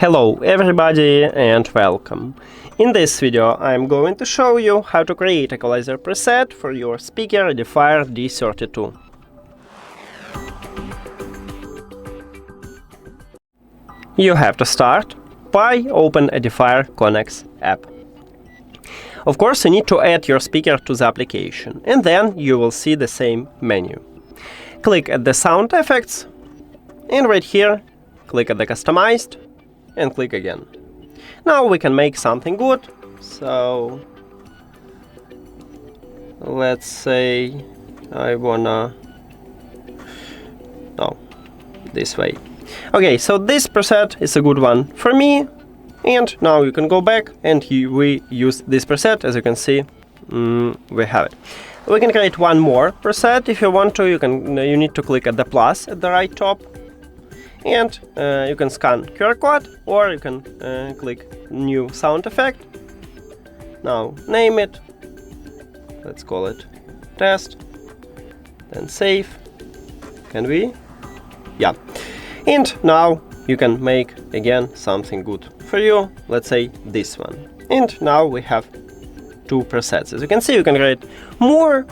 Hello everybody and welcome. In this video I'm going to show you how to create Equalizer preset for your speaker EDIFIER D32. You have to start by open EDIFIER CONNECT app. Of course you need to add your speaker to the application and then you will see the same menu. Click at the sound effects and right here click at the customized and click again. Now we can make something good, so let's say I wanna, no, this way. Okay, so this preset is a good one for me, and now you can go back and we use this preset. As you can see, we have it. We can create one more preset if you want to. You need to click at the plus at the right top. And you can scan QR code or you can click new sound effect. Now name it, let's call it test, then save. Can we? Yeah. And now you can make again something good for you, let's say this one. And now we have two presets. As you can see, you can create more,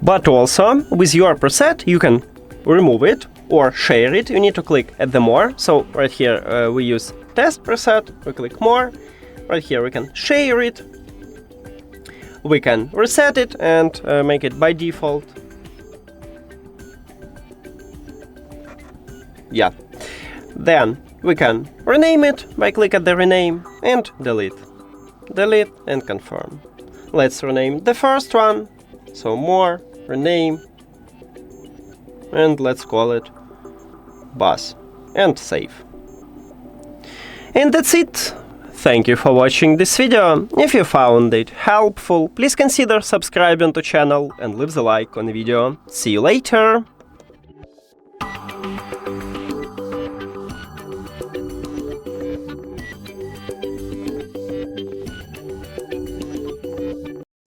but also with your preset you can remove it or share it. You need to click at the more. So right here we use test preset, we click more. Right here we can share it, we can reset it and make it by default. Yeah. Then we can rename it by click at the rename and delete. Delete and confirm. Let's rename the first one. So more, rename, and let's call it bus and save. And that's it. Thank you for watching this video. If you found it helpful, please consider subscribing to channel and leave the like on the video. See you later.